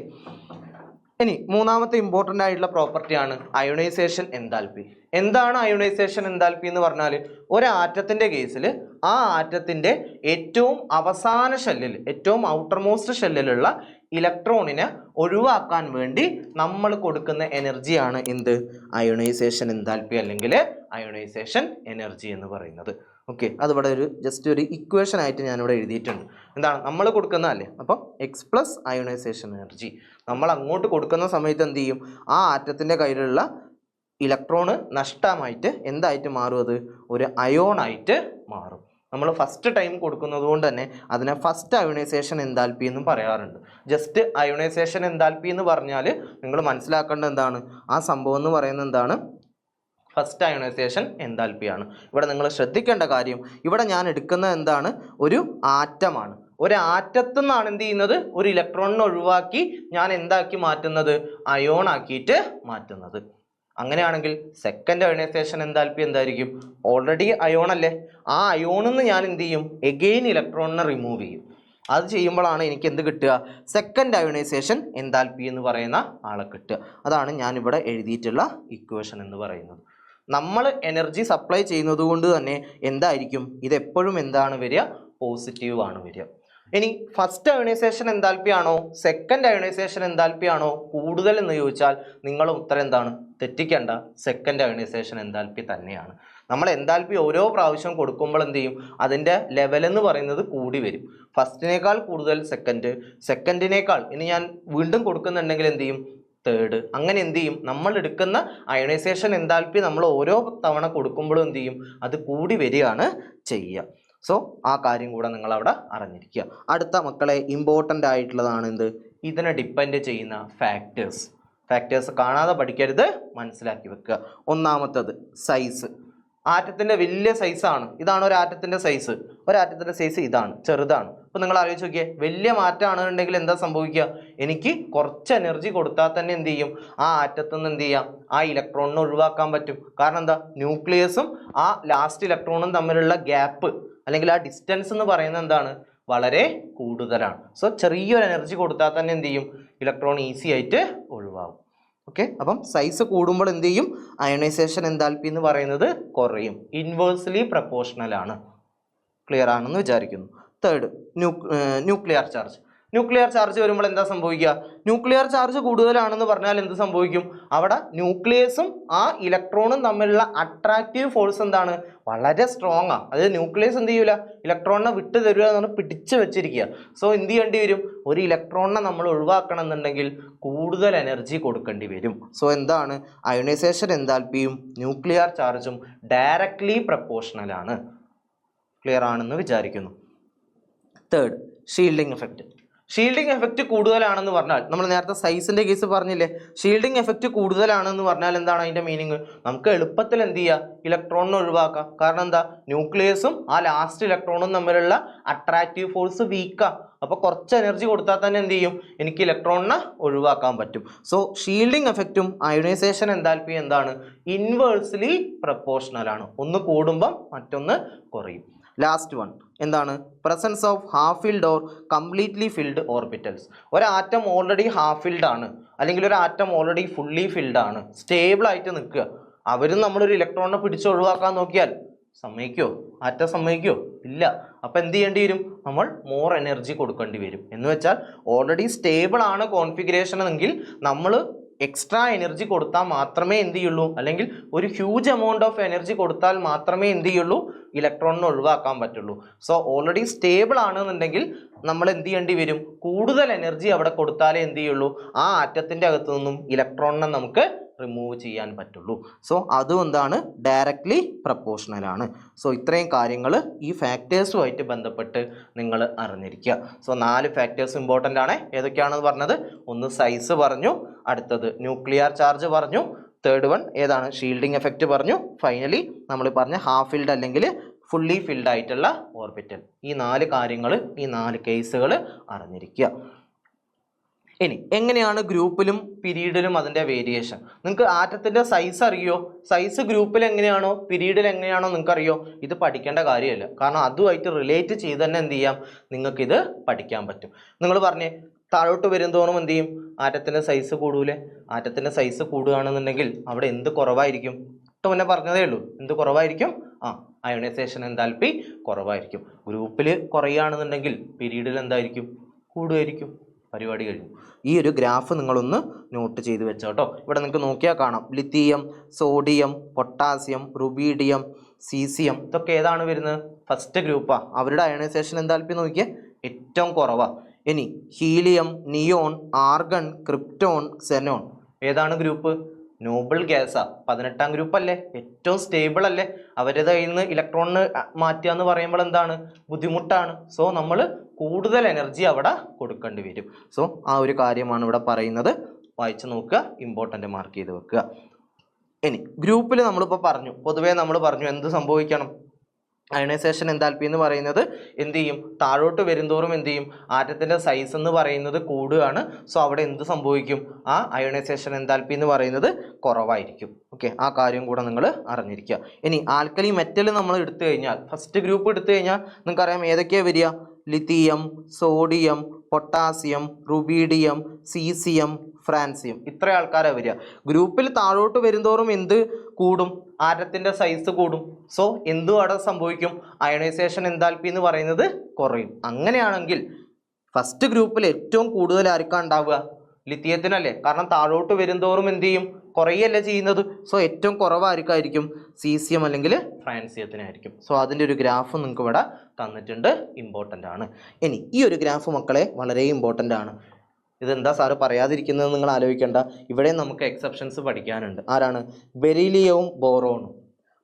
ഇനി മൂന്നാമത്തെ ഇമ്പോർട്ടൻ്റ് ആയിട്ടുള്ള പ്രോപ്പർട്ടിയാണ് അയോണൈസേഷൻ എൻതാൽപ്പി. എന്താണ് അയോണൈസേഷൻ എൻതാൽപ്പി എന്ന് പറഞ്ഞാൽ, ഒരാറ്റത്തിൻ്റെ കേസിൽ ആ ആറ്റത്തിൻ്റെ ഏറ്റവും അവസാന ഷെല്ലിൽ, ഏറ്റവും ഔട്ടർമോസ്റ്റ് ഷെല്ലിലുള്ള ഇലക്ട്രോണിനെ ഒഴിവാക്കാൻ വേണ്ടി നമ്മൾ കൊടുക്കുന്ന എനർജിയാണ് എന്ത്, അയോണൈസേഷൻ എൻതാൽപ്പി അല്ലെങ്കിൽ അയോണൈസേഷൻ എനർജി എന്ന് പറയുന്നത്. ഓക്കെ, അതിവിടെ ഒരു ജസ്റ്റ് ഒരു ഇക്വേഷൻ ആയിട്ട് ഞാനിവിടെ എഴുതിയിട്ടുണ്ട്. എന്താണ് നമ്മൾ കൊടുക്കുന്നതല്ലേ, അപ്പം എക്സ് പ്ലസ് അയോണൈസേഷൻ എനർജി. നമ്മൾ അങ്ങോട്ട് കൊടുക്കുന്ന സമയത്ത് എന്ത് ചെയ്യും, ആ ആറ്റത്തിൻ്റെ കയ്യിലുള്ള ഇലക്ട്രോണ് നഷ്ടമായിട്ട് എന്തായിട്ട് മാറും, അത് ഒരു അയോണായിട്ട് മാറും. നമ്മൾ ഫസ്റ്റ് ടൈം കൊടുക്കുന്നത് കൊണ്ട് തന്നെ അതിനെ ഫസ്റ്റ് അയോണൈസേഷൻ എൻതാൽപ്പി എന്നും പറയാറുണ്ട്. ജസ്റ്റ് അയോണൈസേഷൻ എൻതാൽപ്പി എന്ന് പറഞ്ഞാൽ നിങ്ങൾ മനസ്സിലാക്കേണ്ടത് എന്താണ്, ആ സംഭവം എന്ന് പറയുന്നത് എന്താണ്, ഫസ്റ്റ് അയോണൈസേഷൻ എൻതാൽപ്പിയാണ്. ഇവിടെ നിങ്ങൾ ശ്രദ്ധിക്കേണ്ട കാര്യം, ഇവിടെ ഞാൻ എടുക്കുന്നത് എന്താണ്, ഒരു ആറ്റമാണ്. ഒരു ആറ്റത്തിൽ നിന്നാണ് എന്ത് ചെയ്യുന്നത്, ഒരു ഇലക്ട്രോണിനെ ഒഴിവാക്കി ഞാൻ എന്താക്കി മാറ്റുന്നത്, അയോൺ ആക്കിയിട്ട് മാറ്റുന്നത്. അങ്ങനെയാണെങ്കിൽ സെക്കൻഡ് അയോണൈസേഷൻ എൻതാൽപ്പി എന്തായിരിക്കും, ഓൾറെഡി അയോൺ അല്ലേ, ആ അയോണിൽ നിന്ന് ഞാൻ എന്ത് ചെയ്യും, എഗെയിൻ ഇലക്ട്രോണിനെ റിമൂവ് ചെയ്യും. അത് ചെയ്യുമ്പോഴാണ് എനിക്ക് എന്ത് കിട്ടുക, സെക്കൻഡ് അയോണൈസേഷൻ എൻതാൽപ്പി എന്ന് പറയുന്ന ആളെ കിട്ടുക. അതാണ് ഞാനിവിടെ എഴുതിയിട്ടുള്ള ഇക്വേഷൻ എന്ന് പറയുന്നത്. നമ്മൾ എനർജി സപ്ലൈ ചെയ്യുന്നത് കൊണ്ട് തന്നെ എന്തായിരിക്കും, ഇതെപ്പോഴും എന്താണ് വരിക, പോസിറ്റീവ് ആണ് വരിക. ഇനി ഫസ്റ്റ് അയോണൈസേഷൻ എൻതാൽപ്പി ആണോ സെക്കൻഡ് അയോണൈസേഷൻ എൻതാൽപ്പി ആണോ കൂടുതൽ എന്ന് ചോദിച്ചാൽ നിങ്ങളുടെ ഉത്തരം എന്താണ്, തെറ്റിക്കേണ്ട, സെക്കൻഡ് അയോണൈസേഷൻ എൻതാൽപ്പി തന്നെയാണ്. നമ്മൾ എൻതാൽപ്പി ഓരോ പ്രാവശ്യം കൊടുക്കുമ്പോൾ എന്ത് ചെയ്യും, അതിൻ്റെ ലെവൽ എന്ന് പറയുന്നത് കൂടി വരും. ഫസ്റ്റിനേക്കാൾ കൂടുതൽ സെക്കൻഡ്, സെക്കൻഡിനേക്കാൾ ഇനി ഞാൻ വീണ്ടും കൊടുക്കുന്നുണ്ടെങ്കിൽ എന്ത് ചെയ്യും, തേർഡ്. അങ്ങനെ എന്ത് ചെയ്യും, നമ്മൾ എടുക്കുന്ന അയണൈസേഷൻ എൻതാൽപ്പി നമ്മൾ ഓരോ തവണ കൊടുക്കുമ്പോഴും എന്ത് ചെയ്യും, അത് കൂടി വരികയാണ് ചെയ്യുക. സോ ആ കാര്യം കൂടെ നിങ്ങൾ അവിടെ അറിഞ്ഞിരിക്കുക. അടുത്ത മക്കളെ ഇമ്പോർട്ടൻ്റ് ആയിട്ടുള്ളതാണ് എന്ത്, ഇതിനെ ഡിപ്പെൻഡ് ചെയ്യുന്ന ഫാക്ടേഴ്സ്. ഫാക്ടേഴ്സ് കാണാതെ പഠിക്കരുത്, മനസ്സിലാക്കി വെക്കുക. ഒന്നാമത്തത് സൈസ്. ആറ്റത്തിൻ്റെ വലിയ സൈസാണ്, ഇതാണ് ഒരു ആറ്റത്തിൻ്റെ സൈസ്. ഒരാറ്റത്തിൻ്റെ സൈസ് ഇതാണ്, ചെറുതാണ്. അപ്പോൾ നിങ്ങൾ ആലോചിച്ച് നോക്കിയേ, വലിയ മാറ്റമാണെന്നുണ്ടെങ്കിൽ എന്താ സംഭവിക്കുക, എനിക്ക് കുറച്ച് എനർജി കൊടുത്താൽ തന്നെ എന്ത് ചെയ്യും, ആ ആറ്റത്തിൽ നിന്ന് എന്ത് ചെയ്യാം, ആ ഇലക്ട്രോണിനെ ഒഴിവാക്കാൻ പറ്റും. കാരണം എന്താ, ന്യൂക്ലിയസും ആ ലാസ്റ്റ് ഇലക്ട്രോണും തമ്മിലുള്ള ഗ്യാപ്പ് അല്ലെങ്കിൽ ആ ഡിസ്റ്റൻസ് എന്ന് പറയുന്നത് എന്താണ്, വളരെ കൂടുതലാണ്. സോ ചെറിയൊരു എനർജി കൊടുത്താൽ തന്നെ എന്ത് ചെയ്യും, ഇലക്ട്രോൺ ഈസി ആയിട്ട് ഒഴിവാകും. ഓക്കെ, അപ്പം സൈസ് കൂടുമ്പോൾ എന്ത് ചെയ്യും, അയണൈസേഷൻ എൻതാൽപ്പി എന്ന് പറയുന്നത് കുറയും. ഇൻവേഴ്സ്ലി പ്രപ്പോർഷണൽ ആണ്. ക്ലിയർ ആണെന്ന് വിചാരിക്കുന്നു. Third, nuclear charge. Nuclear charge വരുമ്പോൾ എന്താ സംഭവിക്കുക, ന്യൂക്ലിയർ ചാർജ് കൂടുതലാണെന്ന് പറഞ്ഞാൽ എന്ത് സംഭവിക്കും, അവിടെ ന്യൂക്ലിയസും ആ ഇലക്ട്രോണും തമ്മിലുള്ള അട്രാക്റ്റീവ് ഫോഴ്സ് എന്താണ്, വളരെ സ്ട്രോങ് ആണ്. അതായത് ന്യൂക്ലിയസ് എന്ത് ചെയ്യൂല, ഇലക്ട്രോണിനെ വിട്ടു തരിക എന്ന് പറഞ്ഞാൽ പിടിച്ചു വെച്ചിരിക്കുക. സോ എന്ത് ചെയ്യേണ്ടി വരും, ഒരു ഇലക്ട്രോണിനെ നമ്മൾ ഒഴിവാക്കണം എന്നുണ്ടെങ്കിൽ കൂടുതൽ എനർജി കൊടുക്കേണ്ടി വരും. സോ എന്താണ്, അയണൈസേഷൻ എൻതാൽപ്പിയും ന്യൂക്ലിയർ ചാർജും ഡയറക്ട്ലി പ്രപ്പോർഷണൽ ആണ്. ക്ലിയർ ആണെന്ന് വിചാരിക്കുന്നു. Third, shielding effect. Shielding effect കൂടുതലാണെന്ന് പറഞ്ഞാൽ, നമ്മൾ നേരത്തെ സൈസിൻ്റെ കേസ് പറഞ്ഞില്ലേ, ഷീൽഡിംഗ് എഫക്റ്റ് കൂടുതലാണെന്ന് പറഞ്ഞാൽ എന്താണ് അതിൻ്റെ മീനിങ്, നമുക്ക് എളുപ്പത്തിൽ എന്ത് ചെയ്യുക, ഇലക്ട്രോണിനെ ഒഴിവാക്കാം. കാരണം എന്താ, ന്യൂക്ലിയസും ആ ലാസ്റ്റ് ഇലക്ട്രോണും തമ്മിലുള്ള അട്രാക്റ്റീവ് ഫോഴ്സ് വീക്കാണ്. അപ്പോൾ കുറച്ച് എനർജി കൊടുത്താൽ തന്നെ എന്ത് ചെയ്യും, എനിക്ക് ഇലക്ട്രോണിനെ ഒഴിവാക്കാൻ പറ്റും. സോ ഷീൽഡിംഗ് എഫക്റ്റും അയണൈസേഷൻ എൻതാൽപ്പി എന്താണ്, ഇൻവേഴ്സ്ലി പ്രപ്പോർഷണൽ ആണ്. ഒന്ന് കൂടുമ്പം മറ്റൊന്ന് കുറയും. ലാസ്റ്റ് വൺ എന്താണ്, presence of half filled or completely filled orbitals. ഒരാറ്റം ഓൾറെഡി ഹാഫ് ഫിൽഡ് ആണ്, അല്ലെങ്കിൽ ഒരു ആറ്റം ഓൾറെഡി ഫുള്ളി ഫിൽഡ് ആണ്, സ്റ്റേബിൾ ആയിട്ട് നിൽക്കുക. അവരും നമ്മളൊരു ഇലക്ട്രോണിനെ പിടിച്ച് ഒഴിവാക്കാൻ നോക്കിയാൽ സമ്മതിക്കോ, ആറ്റം സമ്മതിക്കോ, ഇല്ല. അപ്പം എന്ത് ചെയ്യേണ്ടി വരും, നമ്മൾ മോർ എനർജി കൊടുക്കേണ്ടി വരും. എന്ന് വെച്ചാൽ ഓൾറെഡി സ്റ്റേബിൾ ആണ് കോൺഫിഗറേഷൻ എങ്കിൽ നമ്മൾ എക്സ്ട്രാ എനർജി കൊടുത്താൽ മാത്രമേ എന്ത് ചെയ്യുള്ളൂ, അല്ലെങ്കിൽ ഒരു ഹ്യൂജ് എമൗണ്ട് ഓഫ് എനർജി കൊടുത്താൽ മാത്രമേ എന്ത് ചെയ്യുള്ളൂ, ഇലക്ട്രോണിനെ ഒഴിവാക്കാൻ പറ്റുള്ളൂ. സോ ഓൾറെഡി സ്റ്റേബിൾ ആണെന്നുണ്ടെങ്കിൽ നമ്മൾ എന്ത് ചെയ്യേണ്ടി വരും, കൂടുതൽ എനർജി അവിടെ കൊടുത്താലേ എന്ത് ചെയ്യുള്ളൂ, ആ ആറ്റത്തിൻ്റെ അകത്തു നിന്നും ഇലക്ട്രോണിനെ നമുക്ക് റിമൂവ് ചെയ്യാൻ പറ്റുള്ളൂ. സോ അതും എന്താണ്, ഡയറക്ട്ലി പ്രപ്പോർഷണൽ ആണ്. സോ ഇത്രയും കാര്യങ്ങൾ ഈ ഫാക്ടേഴ്സുമായിട്ട് ബന്ധപ്പെട്ട് നിങ്ങൾ അറിഞ്ഞിരിക്കുക. സോ 4 ഫാക്ടേഴ്സ് ഇമ്പോർട്ടൻ്റ് ആണ്. ഏതൊക്കെയാണെന്ന് പറഞ്ഞത്, ഒന്ന് സൈസ് പറഞ്ഞു, അടുത്തത് ന്യൂക്ലിയർ ചാർജ് പറഞ്ഞു, തേർഡ് വൺ ഏതാണ്, ഷീൽഡിംഗ് എഫക്റ്റ് പറഞ്ഞു, ഫൈനലി നമ്മൾ പറഞ്ഞ ഹാഫ് ഫിൽഡ് അല്ലെങ്കിൽ ഫുള്ളി ഫിൽഡ് ആയിട്ടുള്ള ഓർബിറ്റൽ. ഈ 4 കാര്യങ്ങൾ, ഈ 4 കേസുകൾ അറിഞ്ഞിരിക്കുക. ഇനി എങ്ങനെയാണ് ഗ്രൂപ്പിലും പീരീഡിലും അതിൻ്റെ വേരിയേഷൻ, നിങ്ങൾക്ക് ആറ്റത്തിൻ്റെ സൈസ് അറിയോ, സൈസ് ഗ്രൂപ്പിൽ എങ്ങനെയാണോ പീരീഡിൽ എങ്ങനെയാണോ നിങ്ങൾക്ക് അറിയോ, ഇത് പഠിക്കേണ്ട കാര്യമല്ല. കാരണം അതുമായിട്ട് റിലേറ്റ് ചെയ്ത് തന്നെ എന്ത് ചെയ്യാം, നിങ്ങൾക്കിത് പഠിക്കാൻ പറ്റും. നിങ്ങൾ പറഞ്ഞേ, താഴോട്ട് വരുന്തോറും എന്ത് ചെയ്യും, ആറ്റത്തിൻ്റെ സൈസ് കൂടൂലേ, ആറ്റത്തിൻ്റെ സൈസ് കൂടുകയാണെന്നുണ്ടെങ്കിൽ അവിടെ എന്ത് കുറവായിരിക്കും, മുന്നേ പറഞ്ഞതേ ഉള്ളൂ, എന്ത് കുറവായിരിക്കും, അയണൈസേഷൻ എൻതാൽപ്പി കുറവായിരിക്കും. ഗ്രൂപ്പിൽ കുറയുകയാണെന്നുണ്ടെങ്കിൽ പീരീഡിൽ എന്തായിരിക്കും, കൂടുമായിരിക്കും. പരിപാടി കഴിഞ്ഞു. ഈ ഒരു ഗ്രാഫ് നിങ്ങളൊന്ന് നോട്ട് ചെയ്ത് വെച്ചോട്ടോ. ഇവിടെ നിങ്ങൾക്ക് നോക്കിയാൽ കാണാം, lithium, sodium, potassium, rubidium, caesium, ഇതൊക്കെ ഏതാണ് വരുന്നത്, ഫസ്റ്റ് ഗ്രൂപ്പാണ്. അവരുടെ അയണൈസേഷൻ എൻതാൽപ്പി നോക്കിയേ, ഏറ്റവും കുറവാണ്. ഇനി helium, neon, argon, krypton, Zenon ഏതാണ് ഗ്രൂപ്പ്, നോബിൾ ഗ്യാസാ, 18ാം ഗ്രൂപ്പ് അല്ലേ, ഏറ്റവും സ്റ്റേബിൾ അല്ലേ. അവരുടെ കയ്യിൽ നിന്ന് ഇലക്ട്രോണിന് മാറ്റുക എന്ന് പറയുമ്പോൾ എന്താണ്, ബുദ്ധിമുട്ടാണ്. സോ നമ്മൾ കൂടുതൽ എനർജി അവിടെ കൊടുക്കേണ്ടി വരും. സോ ആ ഒരു കാര്യമാണ് ഇവിടെ പറയുന്നത്. വായിച്ച് നോക്കുക, ഇമ്പോർട്ടൻ്റ് മാർക്ക് ചെയ്ത് വെക്കുക. ഇനി ഗ്രൂപ്പിൽ നമ്മളിപ്പോൾ പറഞ്ഞു, പൊതുവേ നമ്മൾ പറഞ്ഞു എന്ത് സംഭവിക്കണം, അയണൈസേഷൻ എൻതാൽപ്പി എന്ന് പറയുന്നത് എന്ത് ചെയ്യും, താഴോട്ട് വരുന്തോറും എന്ത് ചെയ്യും, ആറ്റത്തിൻ്റെ സൈസ് എന്ന് പറയുന്നത് കൂടുകയാണ്. സോ അവിടെ എന്ത് സംഭവിക്കും, ആ അയണൈസേഷൻ എൻതാൽപ്പി എന്ന് പറയുന്നത് കുറവായിരിക്കും. ഓക്കെ, ആ കാര്യം കൂടെ നിങ്ങൾ അറിഞ്ഞിരിക്കുക. ഇനി ആൽക്കലി മെറ്റൽ നമ്മൾ എടുത്തു കഴിഞ്ഞാൽ, ഫസ്റ്റ് ഗ്രൂപ്പ് എടുത്തു കഴിഞ്ഞാൽ നിങ്ങൾക്കറിയാം ഏതൊക്കെയാണ് വരിക, lithium, sodium, potassium, rubidium, caesium, francium, ഇത്ര ആൾക്കാരാണ് വരിക. ഗ്രൂപ്പിൽ താഴോട്ട് വരുന്തോറും എന്ത് കൂടും, ആറ്റത്തിൻ്റെ സൈസ് കൂടും. സോ എന്തും അവിടെ സംഭവിക്കും, അയണൈസേഷൻ എൻതാൽപ്പി എന്ന് പറയുന്നത് കുറയും. അങ്ങനെയാണെങ്കിൽ ഫസ്റ്റ് ഗ്രൂപ്പിൽ ഏറ്റവും കൂടുതൽ ആർക്കാണ് ഉണ്ടാവുക, ലിത്തിയത്തിനല്ലേ. കാരണം താഴോട്ട് വരുന്തോറും എന്ത് ചെയ്യും, കുറയല്ലേ ചെയ്യുന്നത്. സോ ഏറ്റവും കുറവായിരിക്കും സീസിയം അല്ലെങ്കിൽ ഫ്രാൻസിയത്തിനായിരിക്കും. സോ അതിൻ്റെ ഒരു ഗ്രാഫ് നിങ്ങൾക്ക് ഇവിടെ തന്നിട്ടുണ്ട്, ഇമ്പോർട്ടൻ്റ് ആണ്. ഇനി ഈ ഒരു ഗ്രാഫ് മക്കളെ വളരെ ഇമ്പോർട്ടൻ്റ് ആണ്. ഇതെന്താ സാറ് പറയാതിരിക്കുന്നത് നിങ്ങൾ ആലോചിക്കേണ്ട. ഇവിടെ നമുക്ക് എക്സെപ്ഷൻസ് പഠിക്കാനുണ്ട്. ആരാണ്? ബെരീലിയവും ബോറോണും,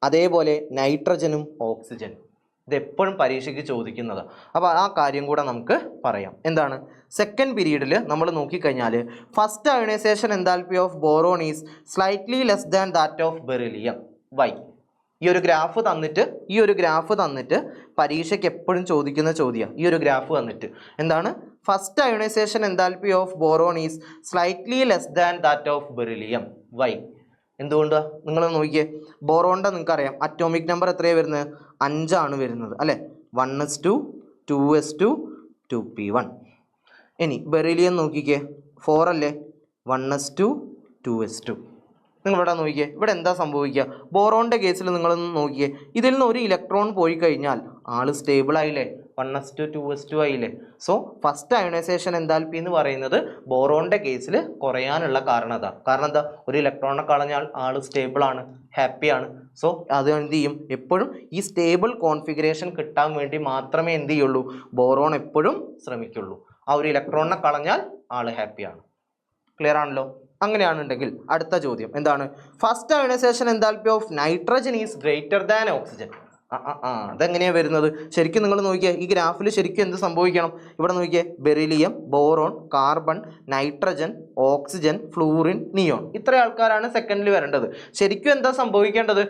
അതേപോലെ നൈട്രജനും ഓക്സിജനും. ഇതെപ്പോഴും പരീക്ഷയ്ക്ക് ചോദിക്കുന്നത്. അപ്പോൾ ആ കാര്യം കൂടെ നമുക്ക് പറയാം. എന്താണ്? സെക്കൻഡ് പീരീഡിൽ നമ്മൾ നോക്കിക്കഴിഞ്ഞാൽ first ionisation enthalpy of boron is slightly less than that of beryllium. Why? ഈ ഒരു ഗ്രാഫ് തന്നിട്ട് പരീക്ഷയ്ക്ക് എപ്പോഴും ചോദിക്കുന്ന ചോദ്യം ഈ ഒരു ഗ്രാഫ് തന്നിട്ട് എന്താണ്? First ionisation enthalpy of boron is slightly less than that of beryllium. Why? എന്തുകൊണ്ടാണ്? നിങ്ങൾ നോക്കിയേ, ബോറോണിൻ്റെ നിങ്ങൾക്കറിയാം അറ്റോമിക് നമ്പർ എത്രയാണ് വരുന്നത്? 5 വരുന്നത് അല്ലേ? 1s2 2s2 2p1. ഇനി ബെറിലിയം നോക്കിക്കേ, 4 അല്ലേ? 1s2 2s2. നിങ്ങളിവിടെ നോക്കിയേ, ഇവിടെ എന്താ സംഭവിക്കുക? ബോറോണിൻ്റെ കേസിൽ നിങ്ങളൊന്ന് നോക്കിയേ, ഇതിൽ നിന്ന് ഒരു ഇലക്ട്രോൺ പോയി കഴിഞ്ഞാൽ ആൾ സ്റ്റേബിൾ ആയില്ലേ? 1s2 2s2 ആയില്ലേ? സോ ഫസ്റ്റ് അയണൈസേഷൻ എൻതാൽപ്പി എന്ന് പറയുന്നത് ബോറോണിൻ്റെ കേസിൽ കുറയാനുള്ള കാരണം എന്താ? ഒരു ഇലക്ട്രോണിനെ കളഞ്ഞാൽ ആൾ സ്റ്റേബിളാണ്, ഹാപ്പിയാണ്. സോ അത് എന്ത് ചെയ്യും? എപ്പോഴും ഈ സ്റ്റേബിൾ കോൺഫിഗറേഷൻ കിട്ടാൻ വേണ്ടി മാത്രമേ എന്ത് ചെയ്യുള്ളൂ? ബോറോൺ എപ്പോഴും ശ്രമിക്കുള്ളൂ. ആ ഒരു ഇലക്ട്രോണിനെ കളഞ്ഞാൽ ആൾ ഹാപ്പിയാണ്. ക്ലിയർ ആണല്ലോ? അങ്ങനെയാണെന്നുണ്ടെങ്കിൽ അടുത്ത ചോദ്യം എന്താണ്? First ionisation enthalpy of nitrogen is greater than oxygen. അതെങ്ങനെയാണ് വരുന്നത്? ശരിക്കും നിങ്ങൾ നോക്കിയേ, ഈ ഗ്രാഫിൽ ശരിക്കും എന്ത് സംഭവിക്കണം? ഇവിടെ നോക്കിയേ, beryllium, boron, carbon, nitrogen, oxygen, fluorine, neon, ഇത്ര ആൾക്കാരാണ് സെക്കൻഡിൽ വരേണ്ടത്. ശരിക്കും എന്താ സംഭവിക്കേണ്ടത്?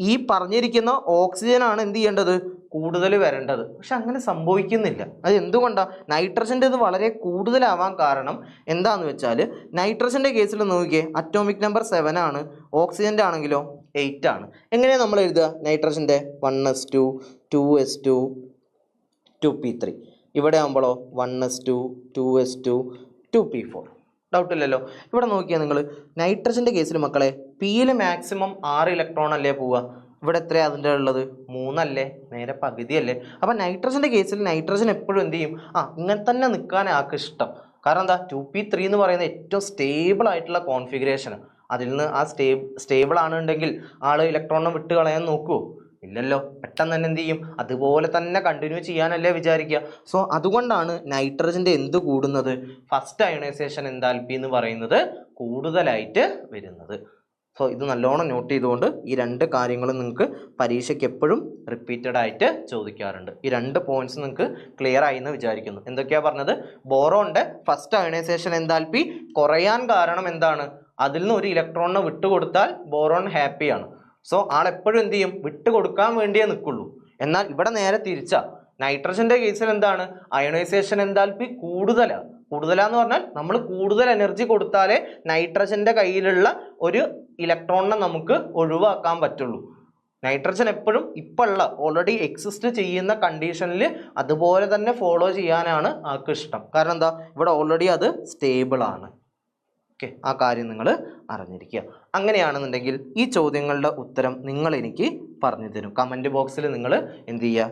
ഈ പറഞ്ഞിരിക്കുന്ന ഓക്സിജനാണ് എന്ത് ചെയ്യേണ്ടത്? കൂടുതൽ വരേണ്ടത്. പക്ഷെ അങ്ങനെ സംഭവിക്കുന്നില്ല. അത് എന്തുകൊണ്ടാണ്? നൈട്രജൻ്റെ ഇത് വളരെ കൂടുതലാവാൻ കാരണം എന്താണെന്ന് വെച്ചാൽ നൈട്രജൻ്റെ കേസിൽ നോക്കിയേ അറ്റോമിക് നമ്പർ 7 ആണ്, ഓക്സിജൻ്റെ ആണെങ്കിലോ 8 ആണ്. എങ്ങനെയാണ് നമ്മൾ എഴുതുക? നൈട്രജൻ്റെ 1s2 2s2 2p3. ഇവിടെ ആകുമ്പോഴോ 1s2 2s2 2p4. ഡൗട്ടില്ലല്ലോ. ഇവിടെ നോക്കിയാൽ നിങ്ങൾ നൈട്രജൻ്റെ കേസിൽ മക്കളെ പിയിൽ മാക്സിമം 6 ഇലക്ട്രോൺ അല്ലേ പോവുക? ഇവിടെ എത്രയാണ് അതിൻ്റെ ഉള്ളത്? 3 അല്ലേ? നേരെ പകുതിയല്ലേ? അപ്പം നൈട്രജൻ്റെ കേസിൽ നൈട്രജൻ എപ്പോഴും എന്ത് ചെയ്യും? ഇങ്ങനെ തന്നെ നിൽക്കാൻ ആൾക്ക് ഇഷ്ടം. കാരണം എന്താ? 2p3 എന്ന് പറയുന്നത് ഏറ്റവും സ്റ്റേബിൾ ആയിട്ടുള്ള കോൺഫിഗറേഷനാണ്. അതിൽ നിന്ന് ആ സ്റ്റേബിൾ ആണെന്നുണ്ടെങ്കിൽ ആൾ ഇലക്ട്രോണിനെ വിട്ട് കളയാൻ നോക്കുമോ? ഇല്ലല്ലോ. പെട്ടെന്ന് തന്നെ എന്ത് ചെയ്യും? അതുപോലെ തന്നെ കണ്ടിന്യൂ ചെയ്യാനല്ലേ വിചാരിക്കുക. സോ അതുകൊണ്ടാണ് നൈട്രജൻ്റെ എന്ത് കൂടുന്നത്? ഫസ്റ്റ് അയണൈസേഷൻ എൻതാൽപ്പി എന്ന് പറയുന്നത് കൂടുതലായിട്ട് വരുന്നത്. സോ ഇത് നല്ലോണം നോട്ട് ചെയ്തുകൊണ്ട് ഈ 2 കാര്യങ്ങളും നിങ്ങൾക്ക് പരീക്ഷയ്ക്ക് എപ്പോഴും റിപ്പീറ്റഡ് ആയിട്ട് ചോദിക്കാറുണ്ട്. ഈ 2 പോയിന്റ്സ് നിങ്ങൾക്ക് ക്ലിയർ ആയി എന്ന് വിചാരിക്കുന്നു. എന്തൊക്കെയാണ് പറഞ്ഞത്? ബോറോണിൻ്റെ ഫസ്റ്റ് അയണൈസേഷൻ എൻതാൽപ്പി കുറയാൻ കാരണം എന്താണ്? അതിൽ നിന്ന് ഒരു ഇലക്ട്രോണിനെ വിട്ടുകൊടുത്താൽ ബോറോൺ ഹാപ്പിയാണ്. സോ ആളെപ്പോഴും എന്ത് ചെയ്യും? വിട്ട് കൊടുക്കാൻ വേണ്ടിയേ നിൽക്കുള്ളൂ. എന്നാൽ ഇവിടെ നേരെ തിരിച്ചാ. നൈട്രജൻ്റെ കേസിൽ എന്താണ്? അയണൈസേഷൻ എൻതാൽപ്പി കൂടുതലാന്ന് പറഞ്ഞാൽ നമ്മൾ കൂടുതൽ എനർജി കൊടുത്താലേ നൈട്രജൻ്റെ കയ്യിലുള്ള ഒരു ഇലക്ട്രോണിനെ നമുക്ക് ഒഴിവാക്കാൻ പറ്റുള്ളൂ. നൈട്രജൻ എപ്പോഴും ഇപ്പോഴുള്ള ഓൾറെഡി എക്സിസ്റ്റ് ചെയ്യുന്ന കണ്ടീഷനിൽ അതുപോലെ തന്നെ ഫോളോ ചെയ്യാനാണ് ആൾക്ക് ഇഷ്ടം. കാരണം എന്താ? ഇവിടെ ഓൾറെഡി അത് സ്റ്റേബിൾ ആണ്. ഓക്കെ, ആ കാര്യം നിങ്ങൾ അറിഞ്ഞിരിക്കുക. അങ്ങനെയാണെന്നുണ്ടെങ്കിൽ ഈ ചോദ്യങ്ങളുടെ ഉത്തരം നിങ്ങൾ എനിക്ക് പറഞ്ഞു തരും. കമൻറ്റ് ബോക്സിൽ നിങ്ങൾ എന്ത് ചെയ്യുക?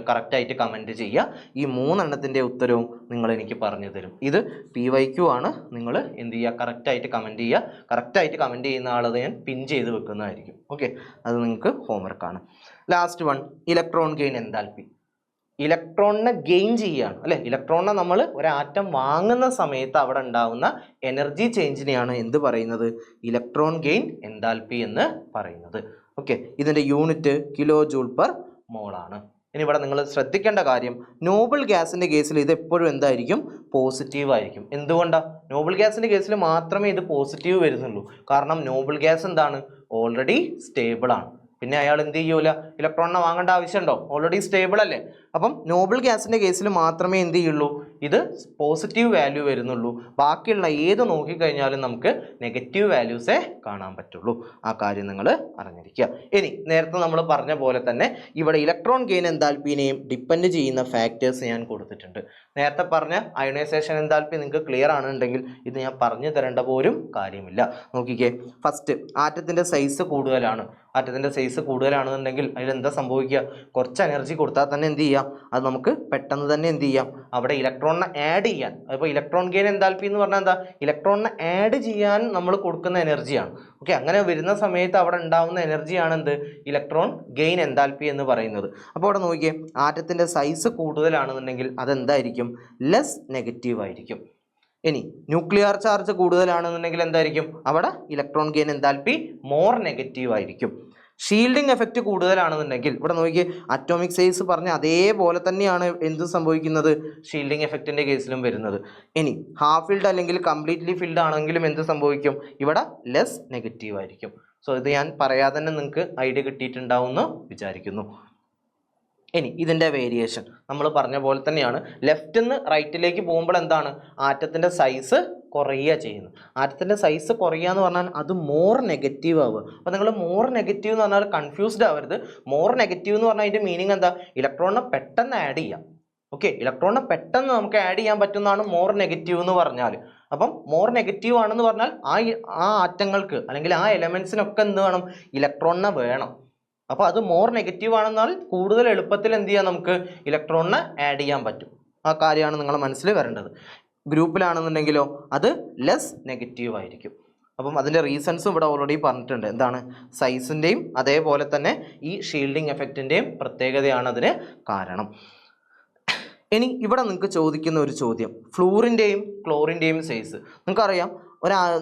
കറക്റ്റായിട്ട് കമൻറ്റ് ചെയ്യുക. ഈ 3 എണ്ണത്തിൻ്റെ ഉത്തരവും നിങ്ങൾ എനിക്ക് പറഞ്ഞു തരും. ഇത് PYQ ആണ്. നിങ്ങൾ എന്ത് ചെയ്യുക? കറക്റ്റായിട്ട് കമൻറ്റ് ചെയ്യുക. കറക്റ്റായിട്ട് കമൻറ്റ് ചെയ്യുന്ന ആളത് ഞാൻ പിൻ ചെയ്ത് വെക്കുന്നതായിരിക്കും. ഓക്കെ, അത് നിങ്ങൾക്ക് ഹോംവർക്കാണ്. Last one, electron gain enthalpy. ഇലക്ട്രോണിനെ ഗെയിൻ ചെയ്യുകയാണ് അല്ലേ? ഇലക്ട്രോണിനെ നമ്മൾ ഒരു ആറ്റം വാങ്ങുന്ന സമയത്ത് അവിടെ ഉണ്ടാകുന്ന എനർജി ചേഞ്ചിനെയാണ് എന്ത് പറയുന്നത്? ഇലക്ട്രോൺ ഗെയിൻ എൻതാൽപ്പി എന്ന് പറയുന്നത്. ഓക്കെ, ഇതിൻ്റെ യൂണിറ്റ് kJ/mol ആണ്. ഇനി ഇവിടെ നിങ്ങൾ ശ്രദ്ധിക്കേണ്ട കാര്യം, നോബിൾ ഗ്യാസിൻ്റെ കേസിൽ ഇത് എപ്പോഴും എന്തായിരിക്കും? പോസിറ്റീവ് ആയിരിക്കും. എന്തുകൊണ്ടാണ്? നോബിൾ ഗ്യാസിൻ്റെ കേസിൽ മാത്രമേ ഇത് പോസിറ്റീവ് വരുന്നുള്ളൂ. കാരണം നോബിൾ ഗ്യാസ് എന്താണ്? ഓൾറെഡി സ്റ്റേബിൾ ആണ്. പിന്നെ അയാൾ എന്ത് ചെയ്യൂല? ഇലക്ട്രോണിനെ വാങ്ങേണ്ട ആവശ്യമുണ്ടോ? ഓൾറെഡി സ്റ്റേബിൾ അല്ലേ? അപ്പം നോബിൾ ഗ്യാസിൻ്റെ കേസിൽ മാത്രമേ എന്ത് ചെയ്യുള്ളൂ? ഇത് പോസിറ്റീവ് വാല്യൂ വരുന്നുള്ളൂ. ബാക്കിയുള്ള ഏത് നോക്കിക്കഴിഞ്ഞാലും നമുക്ക് നെഗറ്റീവ് വാല്യൂസേ കാണാൻ പറ്റുള്ളൂ. ആ കാര്യം നിങ്ങൾ അറിഞ്ഞിരിക്കുക. ഇനി നേരത്തെ നമ്മൾ പറഞ്ഞ പോലെ തന്നെ ഇവിടെ ഇലക്ട്രോൺ ഗെയിൻ എൻതാൽപ്പിനെയും ഡിപ്പെൻഡ് ചെയ്യുന്ന ഫാക്ടേഴ്സ് ഞാൻ കൊടുത്തിട്ടുണ്ട്. നേരത്തെ പറഞ്ഞ അയണൈസേഷൻ എൻതാൽപ്പി നിങ്ങൾക്ക് ക്ലിയർ ആണെന്നുണ്ടെങ്കിൽ ഇത് ഞാൻ പറഞ്ഞു തരേണ്ട പോലും കാര്യമില്ല. നോക്കിക്കേ, ഫസ്റ്റ് ആറ്റത്തിൻ്റെ സൈസ് കൂടുതലാണ്. ആറ്റത്തിൻ്റെ സൈസ് കൂടുതലാണെന്നുണ്ടെങ്കിൽ അതിലെന്താ സംഭവിക്കുക, കുറച്ച് എനർജി കൊടുത്താൽ തന്നെ എന്ത് ചെയ്യാം, അത് നമുക്ക് പെട്ടെന്ന് തന്നെ എന്ത് ചെയ്യാം, അവിടെ ഇലക്ട്രോണിനെ ആഡ് ചെയ്യാൻ. അപ്പോൾ ഇലക്ട്രോൺ ഗെയിൻ എൻതാൽപ്പി എന്ന് പറഞ്ഞാൽ എന്താ, ഇലക്ട്രോണിനെ ആഡ് ചെയ്യാൻ നമ്മൾ കൊടുക്കുന്ന എനർജിയാണ്. ഓക്കെ, അങ്ങനെ വരുന്ന സമയത്ത് അവിടെ ഉണ്ടാവുന്ന എനർജിയാണ് എന്ത്, ഇലക്ട്രോൺ ഗെയിൻ എൻതാൽപ്പി എന്ന് പറയുന്നത്. അപ്പോൾ അവിടെ നോക്കിയേ, ആറ്റത്തിൻ്റെ സൈസ് കൂടുതലാണെന്നുണ്ടെങ്കിൽ അതെന്തായിരിക്കും, ലെസ് നെഗറ്റീവ് ആയിരിക്കും. ഇനി ന്യൂക്ലിയർ ചാർജ് കൂടുതലാണെന്നുണ്ടെങ്കിൽ എന്തായിരിക്കും, അവിടെ electron gain enthalpy more negative ആയിരിക്കും. ഷീൽഡിംഗ് എഫക്റ്റ് കൂടുതലാണെന്നുണ്ടെങ്കിൽ ഇവിടെ നോക്കി, അറ്റോമിക് സൈസ് പറഞ്ഞ അതേപോലെ തന്നെയാണ് എന്ത് സംഭവിക്കുന്നത്, ഷീൽഡിംഗ് എഫക്റ്റിൻ്റെ കേസിലും വരുന്നത്. ഇനി ഹാഫ് ഫിൽഡ് അല്ലെങ്കിൽ കംപ്ലീറ്റ്ലി ഫിൽഡ് ആണെങ്കിലും എന്ത് സംഭവിക്കും, ഇവിടെ ലെസ് നെഗറ്റീവ് ആയിരിക്കും. സോ ഇത് ഞാൻ പറയാതെ തന്നെ നിങ്ങൾക്ക് ഐഡിയ കിട്ടിയിട്ടുണ്ടാവും എന്ന് വിചാരിക്കുന്നു. ഇനി ഇതിൻ്റെ വേരിയേഷൻ നമ്മൾ പറഞ്ഞ പോലെ തന്നെയാണ്. ലെഫ്റ്റിൽ നിന്ന് റൈറ്റിലേക്ക് പോകുമ്പോൾ എന്താണ്, ആറ്റത്തിൻ്റെ സൈസ് കുറയുക ചെയ്യുന്നത്. ആറ്റത്തിൻ്റെ സൈസ് കുറയുക എന്ന് പറഞ്ഞാൽ അത് മോർ നെഗറ്റീവ് ആവുക. അപ്പോൾ നിങ്ങൾ മോർ നെഗറ്റീവ് എന്ന് പറഞ്ഞാൽ കൺഫ്യൂസ്ഡ് ആവരുത്. മോർ നെഗറ്റീവ് എന്ന് പറഞ്ഞാൽ അതിൻ്റെ മീനിങ് എന്താ, ഇലക്ട്രോണിനെ പെട്ടെന്ന് ആഡ് ചെയ്യാം. ഓക്കെ, ഇലക്ട്രോണിനെ പെട്ടെന്ന് നമുക്ക് ആഡ് ചെയ്യാൻ പറ്റുന്നതാണ് മോർ നെഗറ്റീവ് എന്ന് പറഞ്ഞാൽ. അപ്പം മോർ നെഗറ്റീവ് ആണെന്ന് പറഞ്ഞാൽ ആ ആറ്റങ്ങൾക്ക് അല്ലെങ്കിൽ ആ എലമെൻസിനൊക്കെ എന്ത് വേണം, ഇലക്ട്രോണിനെ വേണം. അപ്പോൾ അത് മോർ നെഗറ്റീവ് ആണെന്നാൽ കൂടുതൽ എളുപ്പത്തിൽ എന്ത് ചെയ്യാം, നമുക്ക് ഇലക്ട്രോണിനെ ആഡ് ചെയ്യാൻ പറ്റും. ആ കാര്യമാണ് നിങ്ങളുടെ മനസ്സിൽ വരേണ്ടത്. ഗ്രൂപ്പിലാണെന്നുണ്ടെങ്കിലോ അത് ലെസ് നെഗറ്റീവ് ആയിരിക്കും. അപ്പം അതിൻ്റെ റീസൺസും ഇവിടെ ഓൾറെഡി പറഞ്ഞിട്ടുണ്ട്. എന്താണ്, സൈസിൻ്റെയും അതേപോലെ തന്നെ ഈ ഷീൽഡിംഗ് എഫക്റ്റിൻ്റെയും പ്രത്യേകതയാണ് അതിന് കാരണം. ഇനി ഇവിടെ നിങ്ങൾക്ക് ചോദിക്കുന്ന ഒരു ചോദ്യം, ഫ്ലൂറിൻ്റെയും ക്ലോറിൻ്റെയും സൈസ്. നിങ്ങൾക്കറിയാം,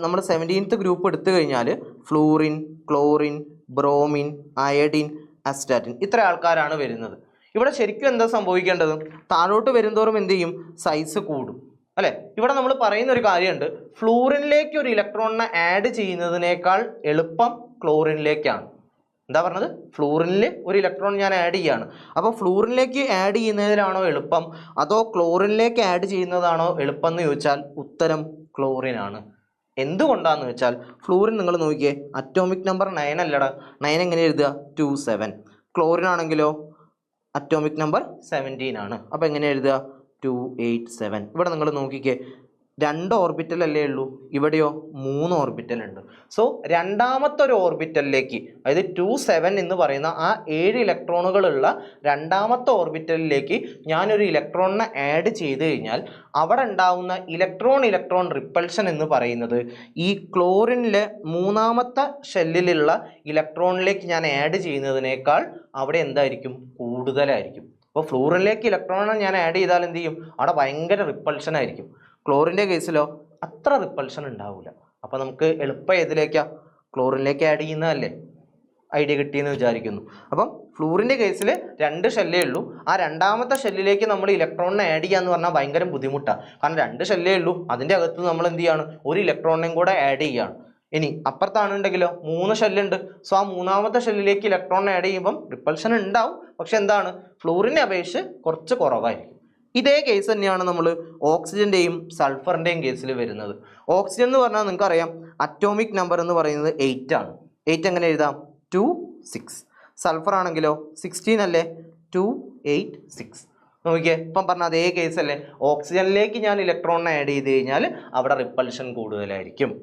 നമ്മൾ 17th ഗ്രൂപ്പ് എടുത്തു കഴിഞ്ഞാൽ fluorine, chlorine, bromine, iodine, astatine ഇത്ര ആൾക്കാരാണ് വരുന്നത്. ഇവിടെ ശരിക്കും എന്താ സംഭവിക്കേണ്ടത്, താഴോട്ട് വരുന്തോറും എന്ത് ചെയ്യും, സൈസ് കൂടും അല്ലേ. ഇവിടെ നമ്മൾ പറയുന്ന ഒരു കാര്യമുണ്ട്, ഫ്ലൂറിനിലേക്ക് ഒരു ഇലക്ട്രോണിനെ ആഡ് ചെയ്യുന്നതിനേക്കാൾ എളുപ്പം ക്ലോറിനിലേക്കാണ്. എന്താ പറഞ്ഞത്, ഫ്ലൂറിനിൽ ഒരു ഇലക്ട്രോൺ ഞാൻ ആഡ് ചെയ്യുകയാണ്. അപ്പോൾ ഫ്ലൂറിനിലേക്ക് ആഡ് ചെയ്യുന്നതിലാണോ എളുപ്പം അതോ ക്ലോറിനിലേക്ക് ആഡ് ചെയ്യുന്നതാണോ എളുപ്പം എന്ന് ചോദിച്ചാൽ ഉത്തരം ക്ലോറിനാണ്. എന്തുകൊണ്ടാന്ന് വെച്ചാൽ ഫ്ലൂറിൻ നിങ്ങൾ നോക്കിയേ, അറ്റോമിക് നമ്പർ 9 അല്ലടാ, 9 എങ്ങനെ എഴുതുക, 27. ക്ലോറിൻ ആണെങ്കിലോ അറ്റോമിക് നമ്പർ 17 ആണ്. അപ്പോൾ എങ്ങനെ എഴുതുക, 287. ഇവിടെ നിങ്ങൾ നോക്കിക്കേ, 2 ഓർബിറ്റൽ അല്ലേ ഉള്ളൂ, ഇവിടെയോ 3 ഓർബിറ്റൽ ഉണ്ട്. സോ രണ്ടാമത്തെ ഒരു ഓർബിറ്റലിലേക്ക്, അതായത് 27 എന്ന് പറയുന്ന ആ 7 ഇലക്ട്രോണുകളുള്ള രണ്ടാമത്തെ ഓർബിറ്റലിലേക്ക് ഞാനൊരു ഇലക്ട്രോണിനെ ആഡ് ചെയ്ത് കഴിഞ്ഞാൽ അവിടെ ഉണ്ടാവുന്ന ഇലക്ട്രോൺ റിപ്പൾഷൻ എന്ന് പറയുന്നത് ഈ ക്ലോറിനിലെ 3ാമത്തെ ഷെല്ലിലുള്ള ഇലക്ട്രോണിലേക്ക് ഞാൻ ആഡ് ചെയ്യുന്നതിനേക്കാൾ അവിടെ എന്തായിരിക്കും, കൂടുതലായിരിക്കും. അപ്പോൾ ഫ്ലൂറിനിലേക്ക് ഇലക്ട്രോണിനെ ഞാൻ ആഡ് ചെയ്താൽ എന്ത് ചെയ്യും, അവിടെ ഭയങ്കര റിപ്പൾഷൻ ആയിരിക്കും. ക്ലോറിൻ്റെ കേസിലോ അത്ര റിപ്പൾഷൻ ഉണ്ടാവില്ല. അപ്പോൾ നമുക്ക് എളുപ്പം ഏതിലേക്കാണ്, ക്ലോറിനിലേക്ക് ആഡ് ചെയ്യുന്നതല്ലേ. ഐഡിയ കിട്ടിയെന്ന് വിചാരിക്കുന്നു. അപ്പം ഫ്ലൂറിൻ്റെ കേസിൽ 2 ഷെല്ലേ ഉള്ളൂ. ആ രണ്ടാമത്തെ ഷെല്ലിലേക്ക് നമ്മൾ ഇലക്ട്രോണിനെ ആഡ് ചെയ്യുക എന്ന് പറഞ്ഞാൽ ഭയങ്കര ബുദ്ധിമുട്ടാണ്. കാരണം 2 ഷെല്ലേ ഉള്ളൂ, അതിൻ്റെ അകത്ത് നമ്മൾ എന്ത് ചെയ്യാണ്, ഒരു ഇലക്ട്രോണിനെയും കൂടെ ആഡ് ചെയ്യുകയാണ്. ഇനി അപ്പുറത്താണെന്നുണ്ടെങ്കിലോ 3 ഷെല്ലുണ്ട്. സോ ആ 3ാമത്തെ ഷെല്ലിലേക്ക് ഇലക്ട്രോണിനെ ആഡ് ചെയ്യുമ്പം റിപ്പൾഷൻ ഉണ്ടാവും, പക്ഷെ എന്താണ്, ഫ്ലൂറിനെ അപേക്ഷിച്ച് കുറച്ച് കുറവായിരിക്കും. ഇതേ കേസ് തന്നെയാണ് നമ്മൾ ഓക്സിജൻ്റെയും സൾഫറിൻ്റെയും കേസിൽ വരുന്നത്. ഓക്സിജൻ എന്ന് പറഞ്ഞാൽ നിങ്ങൾക്കറിയാം, അറ്റോമിക് നമ്പർ എന്ന് പറയുന്നത് 8 ആണ്. 8 എങ്ങനെ എഴുതാം, 26. സൾഫർ ആണെങ്കിലോ 16 അല്ലേ, 286. നോക്കിയേ, ഇപ്പം പറഞ്ഞ അതേ കേസ് അല്ലേ. ഓക്സിജനിലേക്ക് ഞാൻ ഇലക്ട്രോണിനെ ആഡ് ചെയ്ത് കഴിഞ്ഞാൽ അവിടെ റിപ്പൾഷൻ കൂടുതലായിരിക്കും.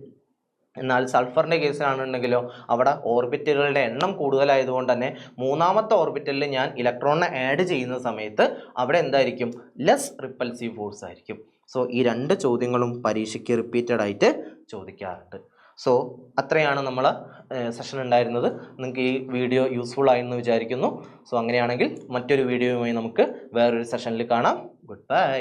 എന്നാൽ സൾഫറിൻ്റെ കേസിലാണെന്നുണ്ടെങ്കിലോ അവിടെ ഓർബിറ്റലുകളുടെ എണ്ണം കൂടുതലായതുകൊണ്ട് തന്നെ 3ാമത്തെ ഓർബിറ്റലിൽ ഞാൻ ഇലക്ട്രോണിനെ ആഡ് ചെയ്യുന്ന സമയത്ത് അവിടെ എന്തായിരിക്കും, ലെസ് റിപ്പൾസീവ് ഫോഴ്സ് ആയിരിക്കും. സോ ഈ 2 ചോദ്യങ്ങളും പരീക്ഷയ്ക്ക് റിപ്പീറ്റഡ് ആയിട്ട് ചോദിക്കാറുണ്ട്. സോ അത്രയാണ് നമ്മൾ സെഷൻ ഉണ്ടായിരുന്നത്. നിങ്ങൾക്ക് ഈ വീഡിയോ യൂസ്ഫുൾ ആയെന്ന് വിചാരിക്കുന്നു. സോ അങ്ങനെയാണെങ്കിൽ മറ്റൊരു വീഡിയോയുമായി നമുക്ക് വേറൊരു സെഷനിൽ കാണാം. Good bye.